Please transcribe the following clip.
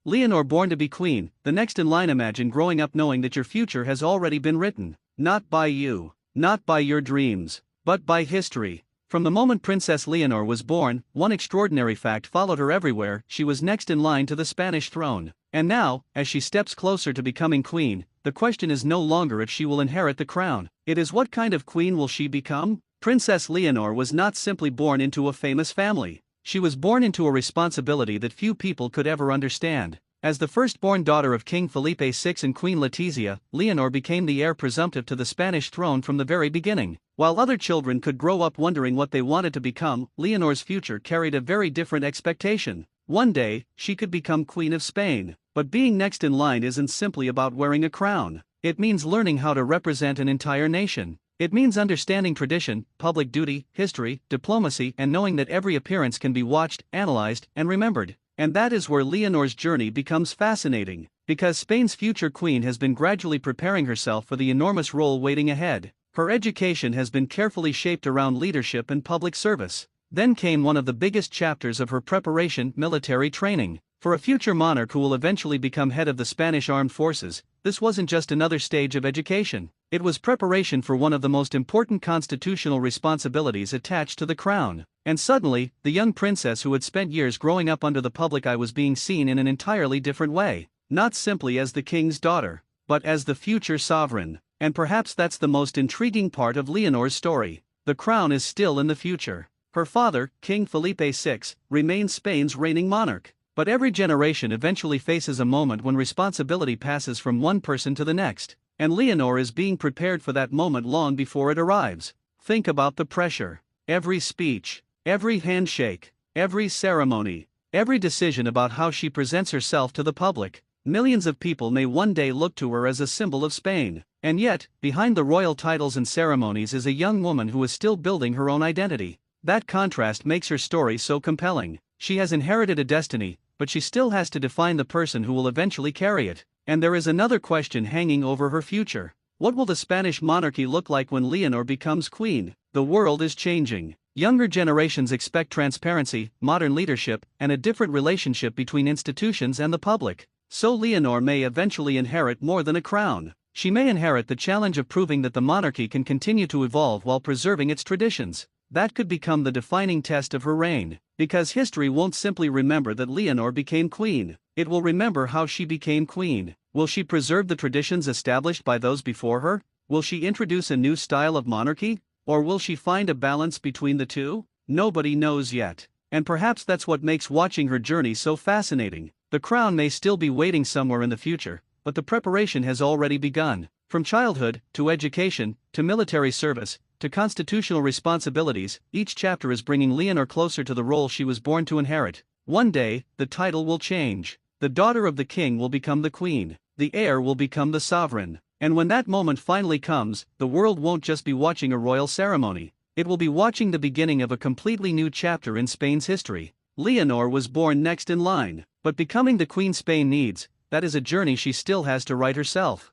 Leonor born to be queen, the next in line. Imagine growing up knowing that your future has already been written, not by you, not by your dreams, but by history. From the moment Princess Leonor was born, one extraordinary fact followed her everywhere: she was next in line to the Spanish throne. And now, as she steps closer to becoming queen, the question is no longer if she will inherit the crown, it is what kind of queen will she become? Princess Leonor was not simply born into a famous family. She was born into a responsibility that few people could ever understand. As the firstborn daughter of King Felipe VI and Queen Letizia, Leonor became the heir presumptive to the Spanish throne from the very beginning. While other children could grow up wondering what they wanted to become, Leonor's future carried a very different expectation. One day, she could become Queen of Spain. But being next in line isn't simply about wearing a crown. It means learning how to represent an entire nation. It means understanding tradition, public duty, history, diplomacy, and knowing that every appearance can be watched, analyzed, and remembered. And that is where Leonor's journey becomes fascinating, because Spain's future queen has been gradually preparing herself for the enormous role waiting ahead. Her education has been carefully shaped around leadership and public service. Then came one of the biggest chapters of her preparation: military training. For a future monarch who will eventually become head of the Spanish armed forces, this wasn't just another stage of education. It was preparation for one of the most important constitutional responsibilities attached to the crown. And suddenly, the young princess who had spent years growing up under the public eye was being seen in an entirely different way. Not simply as the king's daughter, but as the future sovereign. And perhaps that's the most intriguing part of Leonor's story. The crown is still in the future. Her father, King Felipe VI, remains Spain's reigning monarch. But every generation eventually faces a moment when responsibility passes from one person to the next. And Leonor is being prepared for that moment long before it arrives. Think about the pressure. Every speech, every handshake, every ceremony, every decision about how she presents herself to the public. Millions of people may one day look to her as a symbol of Spain. And yet, behind the royal titles and ceremonies is a young woman who is still building her own identity. That contrast makes her story so compelling. She has inherited a destiny, but she still has to define the person who will eventually carry it. And there is another question hanging over her future. What will the Spanish monarchy look like when Leonor becomes queen? The world is changing. Younger generations expect transparency, modern leadership, and a different relationship between institutions and the public. So Leonor may eventually inherit more than a crown. She may inherit the challenge of proving that the monarchy can continue to evolve while preserving its traditions. That could become the defining test of her reign. Because history won't simply remember that Leonor became queen, it will remember how she became queen. Will she preserve the traditions established by those before her? Will she introduce a new style of monarchy? Or will she find a balance between the two? Nobody knows yet. And perhaps that's what makes watching her journey so fascinating. The crown may still be waiting somewhere in the future, but the preparation has already begun. From childhood, to education, to military service, to constitutional responsibilities, each chapter is bringing Leonor closer to the role she was born to inherit. One day, the title will change. The daughter of the king will become the queen. The heir will become the sovereign. And when that moment finally comes, the world won't just be watching a royal ceremony. It will be watching the beginning of a completely new chapter in Spain's history. Leonor was born next in line, but becoming the queen Spain needs, that is a journey she still has to write herself.